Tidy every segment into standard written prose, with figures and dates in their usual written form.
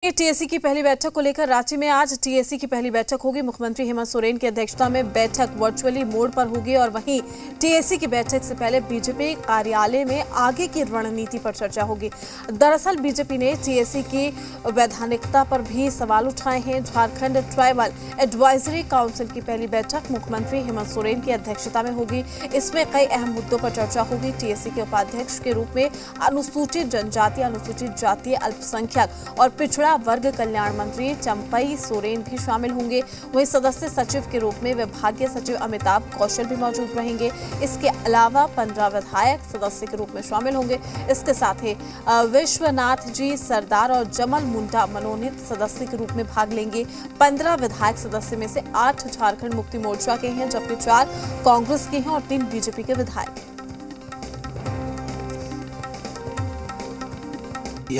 TAC की पहली बैठक को लेकर रांची में आज टीएसी की पहली बैठक होगी। मुख्यमंत्री हेमंत सोरेन की अध्यक्षता में बैठक वर्चुअली मोड पर होगी और वहीं टीएसी की बैठक से पहले बीजेपी कार्यालय में आगे की रणनीति पर चर्चा होगी। दरअसल बीजेपी ने टीएसी की वैधानिकता पर भी सवाल उठाए हैं। झारखंड ट्राइबल एडवाइजरी काउंसिल की पहली बैठक मुख्यमंत्री हेमंत सोरेन की अध्यक्षता में होगी। इसमें कई अहम मुद्दों पर चर्चा होगी। टीएसी के उपाध्यक्ष के रूप में अनुसूचित जनजाति, अनुसूचित जाति, अल्पसंख्यक और पिछड़ा वर्ग कल्याण मंत्री चंपई सोरेन भी शामिल होंगे। वहीं सदस्य सचिव के रूप में विभागीय सचिव अमिताभ कौशल भी मौजूद रहेंगे। इसके अलावा 15 विधायक सदस्य के रूप में शामिल होंगे। इसके साथ ही विश्वनाथ जी सरदार और जमल मुंडा मनोनीत सदस्य के रूप में भाग लेंगे। 15 विधायक सदस्य में से 8 झारखंड मुक्ति मोर्चा के हैं, जबकि 4 कांग्रेस के हैं और 3 बीजेपी के विधायक हैं।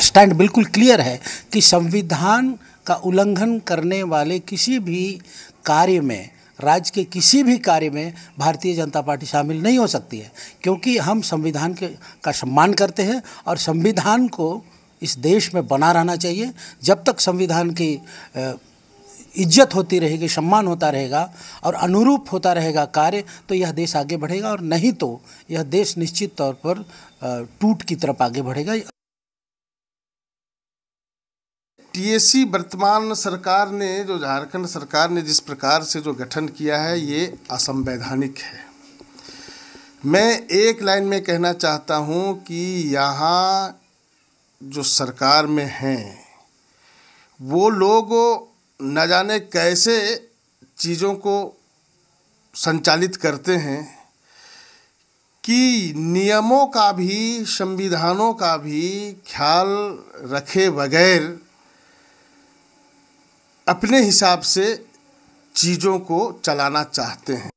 स्टैंड बिल्कुल क्लियर है कि संविधान का उल्लंघन करने वाले किसी भी कार्य में, राज्य के किसी भी कार्य में भारतीय जनता पार्टी शामिल नहीं हो सकती है, क्योंकि हम संविधान का सम्मान करते हैं और संविधान को इस देश में बना रहना चाहिए। जब तक संविधान की इज्जत होती रहेगी, सम्मान होता रहेगा और अनुरूप होता रहेगा कार्य, तो यह देश आगे बढ़ेगा, और नहीं तो यह देश निश्चित तौर पर टूट की तरफ आगे बढ़ेगा। टीएसी वर्तमान सरकार ने, जो झारखंड सरकार ने जिस प्रकार से जो गठन किया है, ये असंवैधानिक है। मैं एक लाइन में कहना चाहता हूँ कि यहाँ जो सरकार में हैं वो लोग न जाने कैसे चीज़ों को संचालित करते हैं कि नियमों का भी, संविधानों का भी ख्याल रखे बगैर अपने हिसाब से चीज़ों को चलाना चाहते हैं।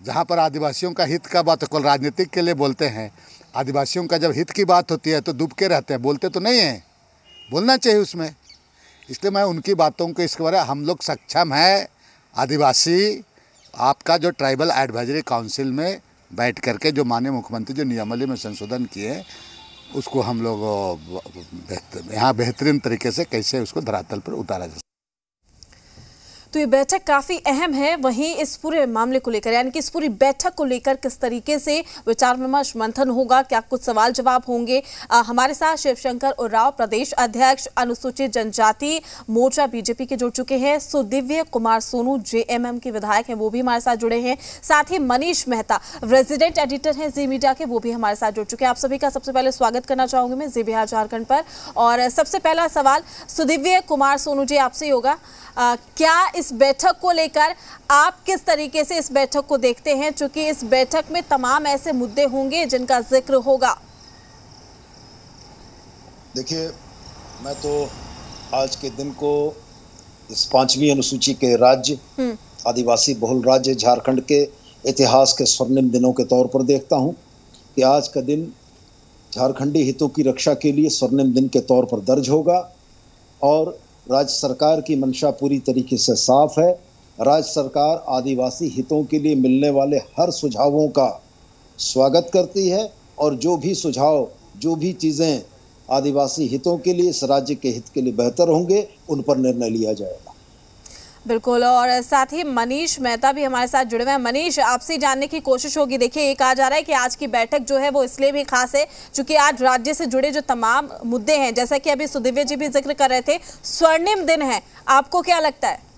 जहाँ पर आदिवासियों का हित का बात केवल राजनीतिक के लिए बोलते हैं, आदिवासियों का जब हित की बात होती है तो डूब के रहते हैं, बोलते तो नहीं हैं। बोलना चाहिए उसमें। इसलिए मैं उनकी बातों को इसके बारे में, हम लोग सक्षम हैं आदिवासी आपका जो ट्राइबल एडवाइजरी काउंसिल में बैठ करके जो माननीय मुख्यमंत्री जो नियमावली में संशोधन किए, उसको हम लोग यहाँ बेहतरीन तरीके से कैसे उसको धरातल पर उतारा जा सकता। तो ये बैठक काफी अहम है। वहीं इस पूरे मामले को लेकर, यानी कि इस पूरी बैठक को लेकर किस तरीके से विचार विमर्श मंथन होगा, क्या कुछ सवाल जवाब होंगे। हमारे साथ शिवशंकर उरांव, प्रदेश अध्यक्ष अनुसूचित जनजाति मोर्चा बीजेपी के जुड़ चुके हैं। सुदिव्य कुमार सोनू जेएमएम के विधायक हैं, वो भी हमारे साथ जुड़े हैं। साथ ही मनीष मेहता रेजिडेंट एडिटर हैं जी मीडिया के, वो भी हमारे साथ जुड़ चुके हैं। आप सभी का सबसे पहले स्वागत करना चाहूंगी मैं जी बिहार झारखंड पर। और सबसे पहला सवाल सुदिव्य कुमार सोनू जी आपसे ही होगा। क्या इस बैठक को लेकर आप किस तरीके से इस बैठक को देखते हैं, चूंकि इस बैठक में तमाम ऐसे मुद्दे होंगे जिनका जिक्र होगा? देखिए, मैं तो आज के दिन को इस 5वीं अनुसूची के राज्य, आदिवासी बहुल राज्य झारखंड के इतिहास के स्वर्णिम दिनों के तौर पर देखता हूं कि आज का दिन झारखंडी हितों की रक्षा के लिए स्वर्णिम दिन के तौर पर दर्ज होगा। और राज्य सरकार की मंशा पूरी तरीके से साफ है। राज्य सरकार आदिवासी हितों के लिए मिलने वाले हर सुझावों का स्वागत करती है और जो भी सुझाव, जो भी चीज़ें आदिवासी हितों के लिए, इस राज्य के हित के लिए बेहतर होंगे, उन पर निर्णय लिया जाएगा। बिल्कुल। और साथ ही मनीष मेहता भी हमारे साथ जुड़े हुए हैं। मनीष, आपसे जानने की कोशिश होगी। देखिए, ये कहा जा रहा है कि आज की बैठक जो है वो इसलिए भी खास है क्योंकि आज राज्य से जुड़े जो तमाम मुद्दे हैं, जैसा कि अभी सुदिव्य जी भी जिक्र कर रहे थे, स्वर्णिम दिन है। आपको क्या लगता है?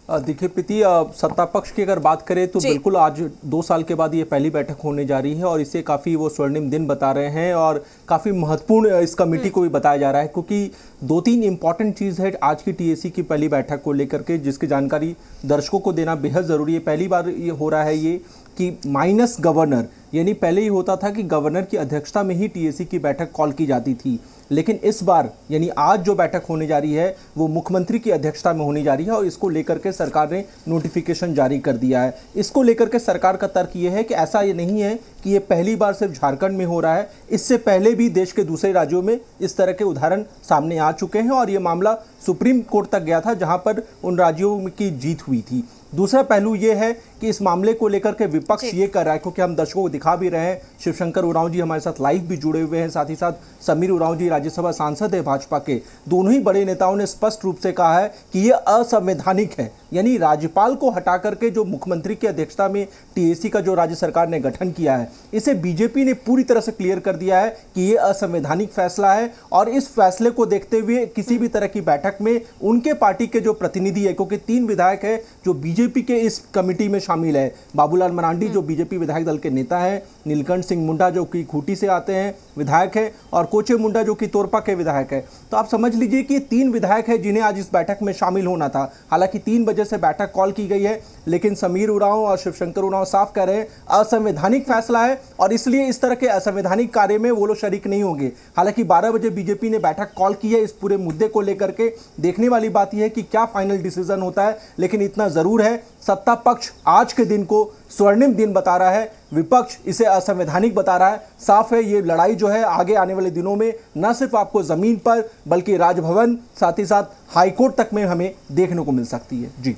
देखिए प्रीति, सत्ता पक्ष की अगर बात करें तो बिल्कुल आज 2 साल के बाद ये पहली बैठक होने जा रही है और इसे काफ़ी वो स्वर्णिम दिन बता रहे हैं और काफ़ी महत्वपूर्ण इस कमेटी को भी बताया जा रहा है, क्योंकि 2-3 इंपॉर्टेंट चीज़ है आज की टीएसी की पहली बैठक को लेकर के, जिसकी जानकारी दर्शकों को देना बेहद ज़रूरी है। पहली बार ये हो रहा है ये कि माइनस गवर्नर, यानी पहले ही होता था कि गवर्नर की अध्यक्षता में ही टीएसी की बैठक कॉल की जाती थी, लेकिन इस बार यानी आज जो बैठक होने जा रही है वो मुख्यमंत्री की अध्यक्षता में होने जा रही है और इसको लेकर के सरकार ने नोटिफिकेशन जारी कर दिया है। इसको लेकर के सरकार का तर्क ये है कि ऐसा ये नहीं है कि ये पहली बार सिर्फ झारखंड में हो रहा है, इससे पहले भी देश के दूसरे राज्यों में इस तरह के उदाहरण सामने आ चुके हैं और ये मामला सुप्रीम कोर्ट तक गया था, जहां पर उन राज्यों की जीत हुई थी। दूसरा पहलू ये है कि कि इस मामले को लेकर के विपक्ष ये कर रहा है, क्योंकि हम दर्शकों को दिखा भी रहे हैं, शिवशंकर उरांव जी हमारे साथ लाइव भी जुड़े हुए हैं, साथ ही साथ समीर उरांव जी राज्यसभा सांसद है भाजपा के, दोनों ही बड़े नेताओं ने स्पष्ट रूप से कहा है कि ये असंवैधानिक है। यानी राज्यपाल को हटा करके जो मुख्यमंत्री की अध्यक्षता में टीएसी का जो राज्य सरकार ने गठन किया है, इसे बीजेपी ने पूरी तरह से क्लियर कर दिया है कि ये असंवैधानिक फैसला है। और इस फैसले को देखते हुए किसी भी तरह की बैठक में उनके पार्टी के जो प्रतिनिधि है, क्योंकि 3 विधायक है जो बीजेपी के इस कमेटी में शामिल है, बाबूलाल मरांडी जो बीजेपी विधायक दल के नेता है, नीलकंठ सिंह मुंडा जो कि खूंटी से आते हैं विधायक है, और कोचे मुंडा जो कि तोरपा के विधायक है। तो आप समझ लीजिए कि 3 विधायक है जिन्हें आज इस बैठक में शामिल होना था। हालांकि 3 बजे से बैठक कॉल की गई है, लेकिन समीर उरांव और शिवशंकर उरांव साफ कह रहे हैं असंवैधानिक फैसला है और इसलिए इस तरह के असंवैधानिक कार्य में वो लोग शरीक नहीं होंगे। हालांकि 12 बजे बीजेपी ने बैठक कॉल की है इस पूरे मुद्दे को लेकर के। देखने वाली बात यह है कि क्या फाइनल डिसीजन होता है, लेकिन इतना जरूर है सत्ता पक्ष आज के दिन को स्वर्णिम दिन बता रहा है, विपक्ष इसे असंवैधानिक बता रहा है। साफ है ये लड़ाई जो है आगे आने वाले दिनों में न सिर्फ आपको जमीन पर बल्कि राजभवन साथ ही साथ हाईकोर्ट तक में हमें देखने को मिल सकती है। जी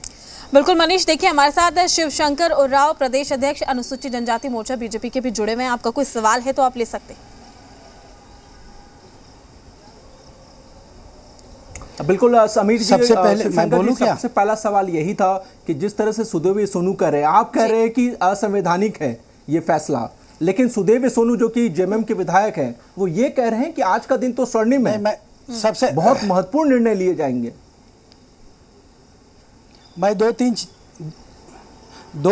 बिल्कुल मनीष, देखिए हमारे साथ शिवशंकर उरांव प्रदेश अध्यक्ष अनुसूचित जनजाति मोर्चा बीजेपी के भी जुड़े हुए हैं। आपका कोई सवाल है तो आप ले सकते हैं। बिल्कुल समीर जी, सबसे पहले मैं बोलूं क्या? सबसे पहला सवाल यही था कि जिस तरह से सुदेव सोनू कह रहे हैं, आप कह रहे हैं कि असंवैधानिक है ये फैसला, लेकिन सुदेव सोनू जो कि जेएमएम के विधायक हैं वो ये कह रहे हैं कि आज का दिन तो स्वर्णिम है, मैं सबसे बहुत महत्वपूर्ण निर्णय लिए जाएंगे। मैं दो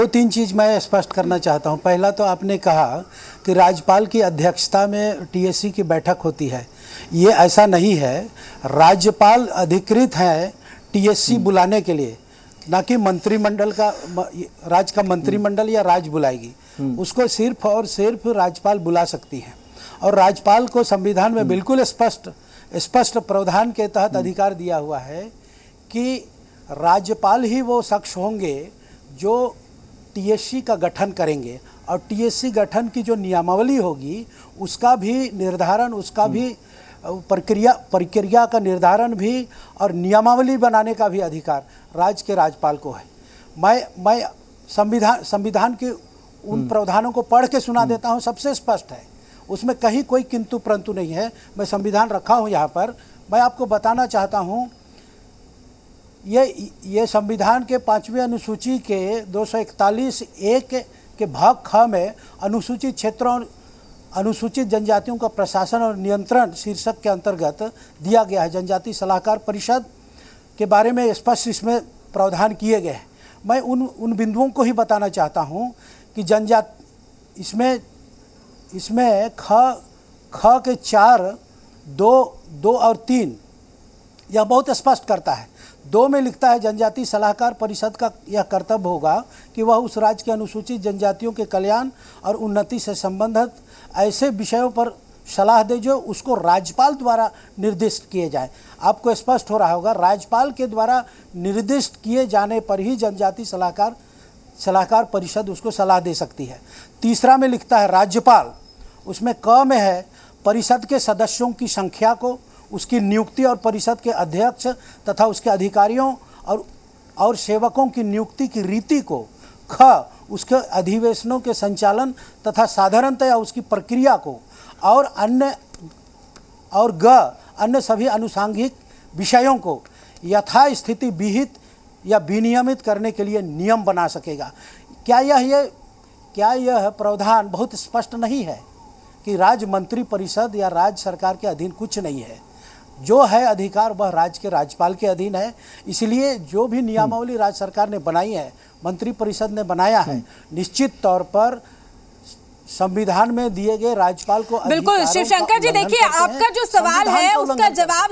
तीन चीज़ मैं स्पष्ट करना चाहता हूं। पहला तो आपने कहा कि राज्यपाल की अध्यक्षता में टीएससी की बैठक होती है, ये ऐसा नहीं है। राज्यपाल अधिकृत हैं टीएससी बुलाने के लिए, ना कि मंत्रिमंडल का, राज्य का मंत्रिमंडल या राज्य बुलाएगी उसको, सिर्फ और सिर्फ राज्यपाल बुला सकती है। और राज्यपाल को संविधान में बिल्कुल स्पष्ट प्रावधान के तहत अधिकार दिया हुआ है कि राज्यपाल ही वो शख्स होंगे जो टीएससी का गठन करेंगे, और टीएससी गठन की जो नियमावली होगी उसका भी निर्धारण, उसका भी प्रक्रिया का निर्धारण भी और नियमावली बनाने का भी अधिकार राज्य के राज्यपाल को है। मैं संविधान के उन प्रावधानों को पढ़ के सुना देता हूं, सबसे स्पष्ट है, उसमें कहीं कोई किंतु परंतु नहीं है। मैं संविधान रखा हूं यहाँ पर, मैं आपको बताना चाहता हूं, ये संविधान के 5वीं अनुसूची के 241(1) के भाग ख में अनुसूचित क्षेत्रों और अनुसूचित जनजातियों का प्रशासन और नियंत्रण शीर्षक के अंतर्गत दिया गया है। जनजाति सलाहकार परिषद के बारे में स्पष्ट इसमें प्रावधान किए गए हैं। मैं उन बिंदुओं को ही बताना चाहता हूं कि इसमें ख के 4, 2 और 3 यह बहुत स्पष्ट करता है। 2 में लिखता है जनजाति सलाहकार परिषद का यह कर्तव्य होगा कि वह उस राज्य के अनुसूचित जनजातियों के कल्याण और उन्नति से संबंधित ऐसे विषयों पर सलाह दे जो उसको राज्यपाल द्वारा निर्दिष्ट किए जाए। आपको स्पष्ट हो रहा होगा, राज्यपाल के द्वारा निर्दिष्ट किए जाने पर ही जनजाति सलाहकार परिषद उसको सलाह दे सकती है। 3 में लिखता है राज्यपाल, उसमें क में है परिषद के सदस्यों की संख्या को, उसकी नियुक्ति और परिषद के अध्यक्ष तथा उसके अधिकारियों और सेवकों की नियुक्ति की रीति को, ख उसके अधिवेशनों के संचालन तथा साधारणतया उसकी प्रक्रिया को, और ग अन्य सभी अनुसांगिक विषयों को यथास्थिति विहित या विनियमित करने के लिए नियम बना सकेगा। क्या यह प्रावधान बहुत स्पष्ट नहीं है कि राज्य मंत्री परिषद या राज्य सरकार के अधीन कुछ नहीं है? जो है अधिकार वह राज्य के राज्यपाल के अधीन है। इसलिए जो भी नियमावली राज्य सरकार ने बनाई है, मंत्री परिषद ने बनाया है, निश्चित तौर पर संविधान में दिए गए राज्यपाल को। बिल्कुल शिवशंकर जी, देखिए आपका जो सवाल है उसका जवाब